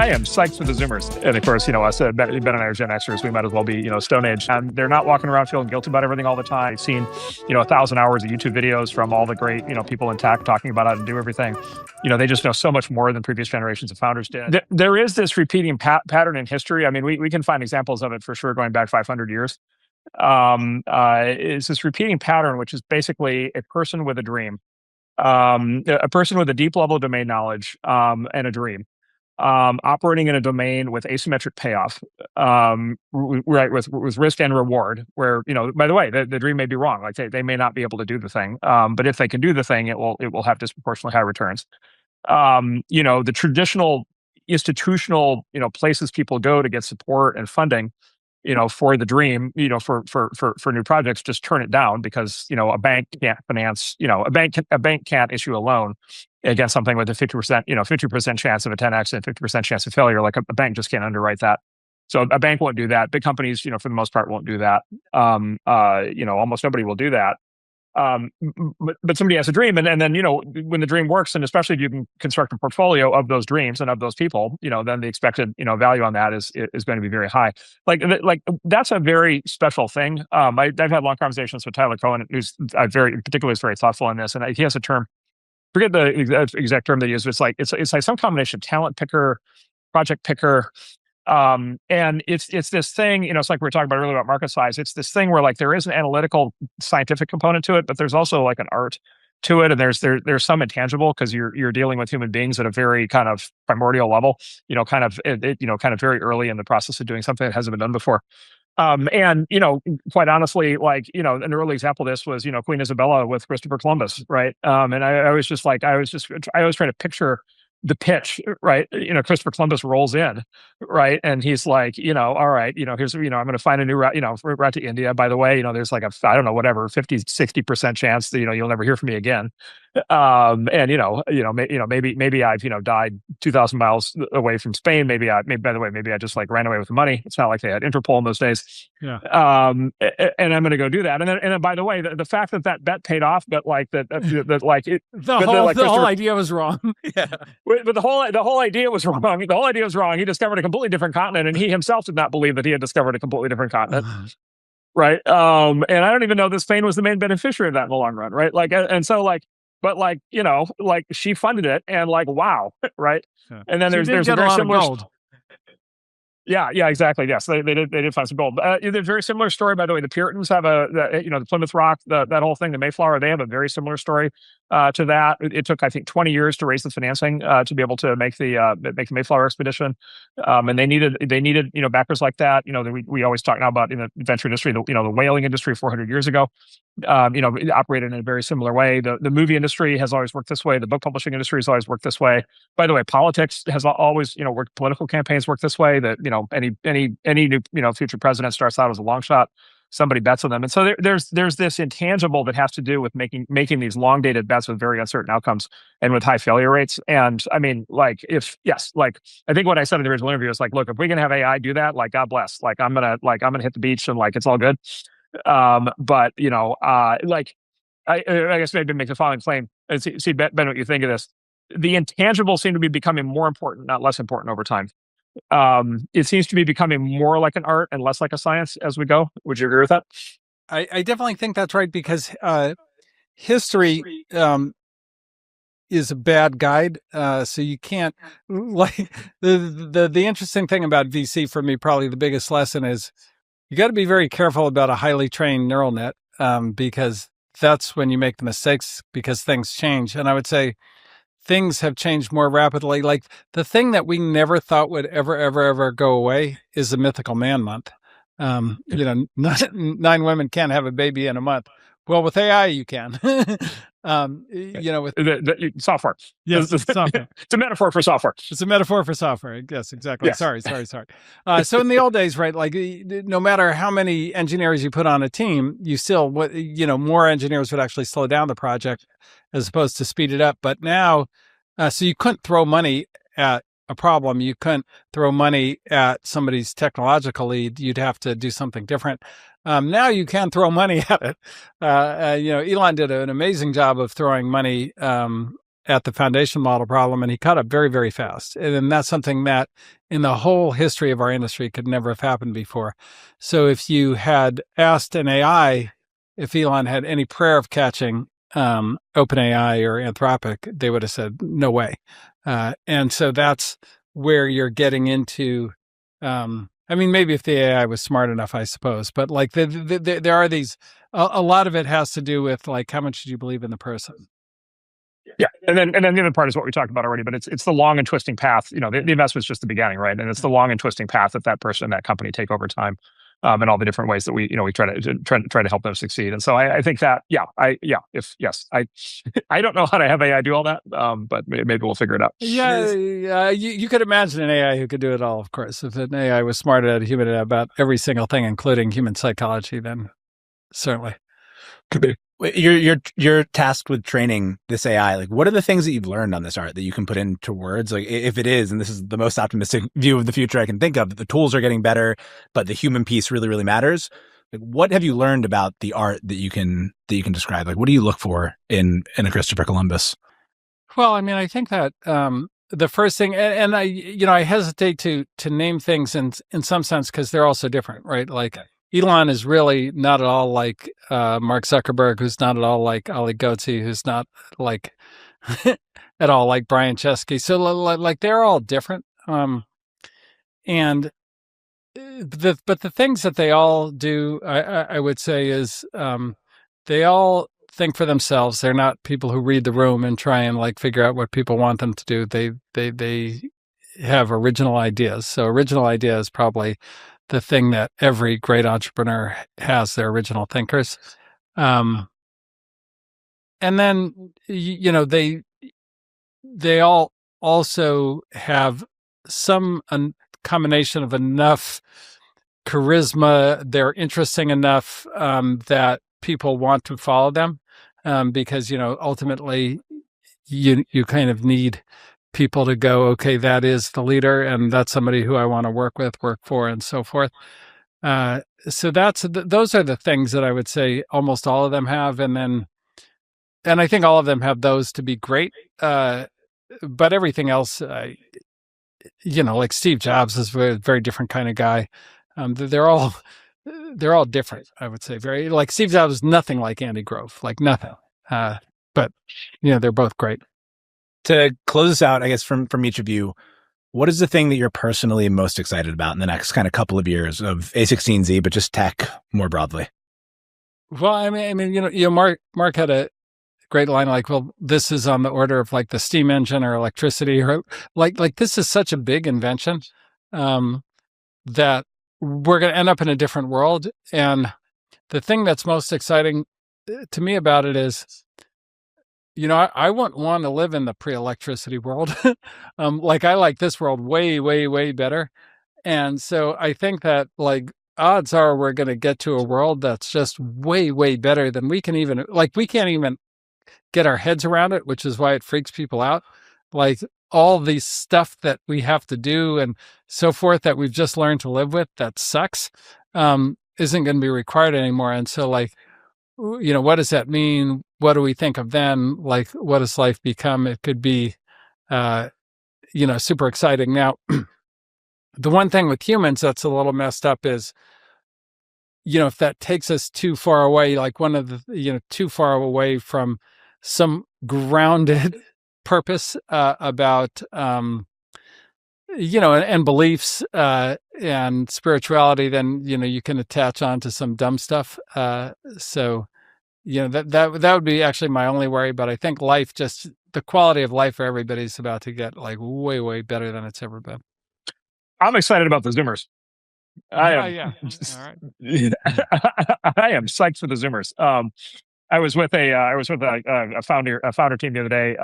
I am psyched for the Zoomers. And of course, us, Ben and I are Gen Xers. We might as well be, Stone Age. And they're not walking around feeling guilty about everything all the time. I've seen, 1,000 hours of YouTube videos from all the great, people in tech talking about how to do everything. They just know so much more than previous generations of founders did. There is this repeating pattern in history. I mean, we can find examples of it for sure going back 500 years. It's this repeating pattern, which is basically a person with a dream, a person with a deep level of domain knowledge and a dream. Operating in a domain with asymmetric payoff, right, with risk and reward, where, by the way, the dream may be wrong. Like they may not be able to do the thing. But if they can do the thing, it will have disproportionately high returns. The traditional institutional, places people go to get support and funding, for the dream, for new projects, just turn it down because, a bank can't finance, a bank can't issue a loan against something with a 50% chance of a 10x and 50% chance of failure. Like a bank just can't underwrite that. So a bank won't do that. Big companies, for the most part, won't do that. Almost nobody will do that. But somebody has a dream, and then when the dream works, and especially if you can construct a portfolio of those dreams and of those people, then the expected value on that is going to be very high. Like that's a very special thing. I've had long conversations with Tyler Cohen, who's particularly is very thoughtful in this, and he has a term. Forget the exact term they use. But it's like some combination of talent picker, project picker. And it's this thing, it's like we were talking about earlier about market size. It's this thing where like there is an analytical scientific component to it, but there's also like an art to it. And there's some intangible because you're dealing with human beings at a very kind of primordial level, kind of very early in the process of doing something that hasn't been done before. And quite honestly, like, an early example of this was, Queen Isabella with Christopher Columbus, right? And I was trying to picture the pitch, right? Christopher Columbus rolls in, right? And he's like, all right, here's, I'm going to find a new route, route to India. By the way, there's like I don't know, whatever, 50-60% chance that, you'll never hear from me again. And, maybe I've, died 2,000 miles away from Spain. Maybe by the way, maybe I just like ran away with the money. It's not like they had Interpol in those days. Yeah. And I'm going to go do that. And then by the way, the fact that bet paid off, but like the whole idea was wrong. Yeah. But the whole idea was wrong. The whole idea was wrong. He discovered a completely different continent, and he himself did not believe that he had discovered a completely different continent. Right. And I don't even know that Spain was the main beneficiary of that in the long run. Right. Like, and so like, but like, like she funded it and like, wow. Right. Yeah. And then there's a very similar. Yeah, exactly. Yes, they did find some gold. There's a very similar story, by the way. The Puritans have the Plymouth Rock, that whole thing, the Mayflower. They have a very similar story to that. It took, I think, 20 years to raise the financing to be able to make the Mayflower expedition, and they needed backers like that. We always talk now about in the venture industry, the whaling industry 400 years ago. It operated in a very similar way. The movie industry has always worked this way. The book publishing industry has always worked this way. By the way, politics has always worked. Political campaigns work this way. That any new future president starts out as a long shot. Somebody bets on them, and so there's this intangible that has to do with making these long dated bets with very uncertain outcomes and with high failure rates. And I mean, I think what I said in the original interview is like, look, if we can have AI do that, like God bless, like I'm gonna hit the beach and like it's all good. But I guess maybe make the following claim. See, Ben, what you think of this? The intangibles seem to be becoming more important, not less important over time. It seems to be becoming more like an art and less like a science as we go. Would you agree with that? I definitely think that's right because history is a bad guide. So you can't like the interesting thing about VC for me, probably the biggest lesson is you got to be very careful about a highly trained neural net because that's when you make the mistakes because things change. And I would say things have changed more rapidly. Like the thing that we never thought would ever go away is the mythical man month. 9 women can't have a baby in a month. Well, with AI, you can. With the software. Yes, software. It's a metaphor for software. It's a metaphor for software. Yes, exactly. Yes. Sorry. So in the old days, right, like no matter how many engineers you put on a team, you still, more engineers would actually slow down the project as opposed to speed it up. But now, so you couldn't throw money at a problem. You couldn't throw money at somebody's technological lead. You'd have to do something different. Now you can throw money at it. Elon did an amazing job of throwing money at the foundation model problem, and he caught up very, very fast. And that's something that in the whole history of our industry could never have happened before. So if you had asked an AI if Elon had any prayer of catching OpenAI or Anthropic, they would have said, no way. And so that's where you're getting into, I mean, maybe if the AI was smart enough, I suppose, but like there are these, a lot of it has to do with like, how much do you believe in the person? Yeah, and then the other part is what we talked about already, but it's the long and twisting path. You know, the investment's just the beginning, right? And it's the long and twisting path that person and that company take over time, and all the different ways that we try to help them succeed. And so I think that I don't know how to have AI do all that, but maybe we'll figure it out. Yeah, you could imagine an AI who could do it all. Of course, if an AI was smarter than a human about every single thing, including human psychology, then certainly could be. You're tasked with training this AI. Like, what are the things that you've learned on this art that you can put into words? Like, if it is, and this is the most optimistic view of the future I can think of, that the tools are getting better, but the human piece really, really matters. Like, what have you learned about the art that you can describe? Like, what do you look for in a Christopher Columbus? Well, I mean, I think that the first thing, and I hesitate to name things in some sense because they're all so different, right? Like, Elon is really not at all like Mark Zuckerberg, who's not at all like Ali Ghodsi, who's not like at all like Brian Chesky. So like they're all different. But the things that they all do, I would say, is they all think for themselves. They're not people who read the room and try and like figure out what people want them to do. They have original ideas. So original idea is probably the thing that every great entrepreneur has, their original thinkers. And then, they all also have some combination of enough charisma. They're interesting enough that people want to follow them because, ultimately you kind of need people to go, okay, that is the leader, and that's somebody who I want to work for, and so forth. So those are the things that I would say almost all of them have, and I think all of them have those to be great. But everything else, like Steve Jobs is a very different kind of guy. They're all different, I would say. Very like Steve Jobs is nothing like Andy Grove, like nothing. But they're both great. To close this out, I guess from each of you, what is the thing that you're personally most excited about in the next kind of couple of years of a16z, but just tech more broadly? Well, I mean, Mark had a great line like, well, this is on the order of like the steam engine or electricity, or like this is such a big invention that we're going to end up in a different world. And the thing that's most exciting to me about it is, I wouldn't want to live in the pre-electricity world. Like I like this world way, way, way better. And so I think that like odds are we're going to get to a world that's just way, way better than we can't even get our heads around it, which is why it freaks people out. Like all these stuff that we have to do and so forth that we've just learned to live with that sucks, isn't going to be required anymore. And so like, what does that mean? What do we think of then? Like, what does life become? It could be, super exciting. Now, the one thing with humans that's a little messed up is, if that takes us too far away, like too far away from some grounded purpose about, and beliefs and spirituality, then, you can attach on to some dumb stuff. So, that would be actually my only worry. But I think life, just the quality of life for everybody is about to get like way, way better than it's ever been. I'm excited about the Zoomers. I am. Yeah. All right. I am psyched for the Zoomers. I was with a founder team the other day,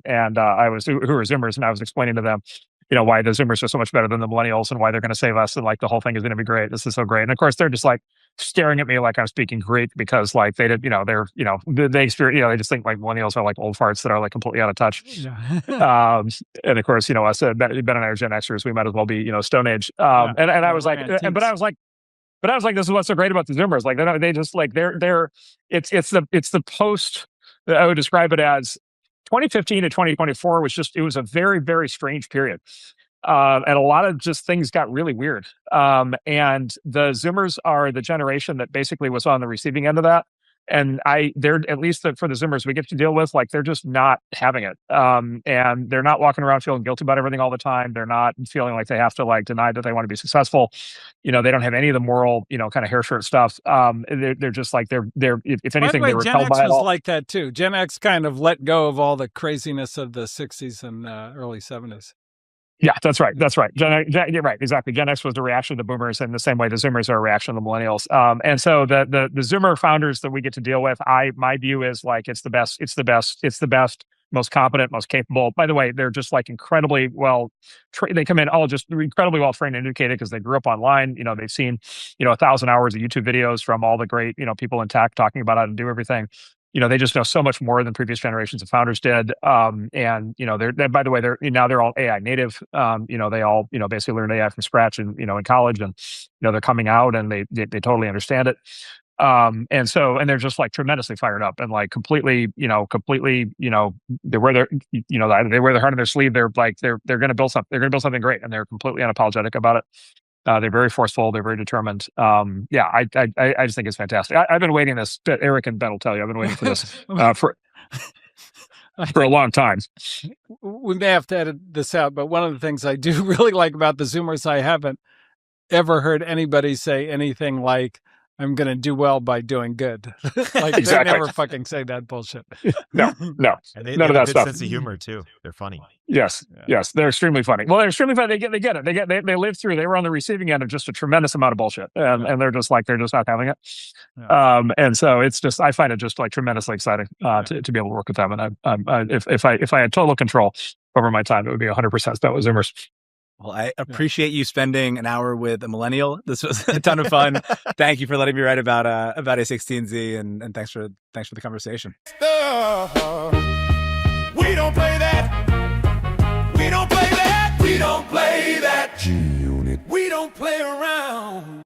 and who were Zoomers, and I was explaining to them, why the Zoomers are so much better than the millennials and why they're going to save us, and like the whole thing is going to be great. This is so great. And of course, they're just like staring at me like I'm speaking Greek because like they did, they experience, they just think like millennials are like old farts that are like completely out of touch. Yeah. And of course, us, Ben and I are Gen Xers, we might as well be, Stone Age. And I was like, but I was like, this is what's so great about the Zoomers. Like it's the post. I would describe it as 2015 to 2024 it was a very, very strange period. And a lot of just things got really weird. And the Zoomers are the generation that basically was on the receiving end of that. And they're, at least for the Zoomers we get to deal with, like, they're just not having it. And they're not walking around feeling guilty about everything all the time. They're not feeling like they have to, like, deny that they want to be successful. They don't have any of the moral, kind of hair shirt stuff. They're just like, if anything, By they the way, were Gen held X by it was all. like that too. Gen X kind of let go of all the craziness of the 60s and early 70s. Yeah, that's right. That's right. You're right. Exactly. Gen X was the reaction to the boomers in the same way the Zoomers are a reaction to the millennials. And so the Zoomer founders that we get to deal with, my view is, like, it's the best, most competent, most capable. By the way, they're just, like, incredibly well, they come in all just incredibly well trained and educated because they grew up online. They've seen, 1,000 hours of YouTube videos from all the great, people in tech talking about how to do everything. They just know so much more than previous generations of founders did. And, they're, by the way, they're all AI native. They all, basically learned AI from scratch and, in college, and, they're coming out and they totally understand it. And they're just, like, tremendously fired up and, like, completely, they wear their, they wear their heart on their sleeve. They're like, they're going to build something. They're going to build something great, and they're completely unapologetic about it. They're very forceful. They're very determined. I just think it's fantastic. I've been waiting this. Eric and Ben will tell you, I've been waiting for this for a long time. We may have to edit this out, but one of the things I do really like about the Zoomers, I haven't ever heard anybody say anything like, I'm going to do well by doing good. Like, exactly. They never fucking say that bullshit. No. And they none have of that a good stuff. sense of humor too. They're funny. Yes. They're extremely funny. Well, they're extremely funny. They get it. They lived through. They were on the receiving end of just a tremendous amount of bullshit, and they're just not having it. Yeah. And so it's just, I find it just, like, tremendously exciting to be able to work with them. And if I had total control over my time, it would be 100% spent with Zoomers. Well, I appreciate you spending an hour with a millennial. This was a ton of fun. Thank you for letting me write about a16z, and thanks for the conversation. We don't play that. We don't play that. G-Unit. We don't play around.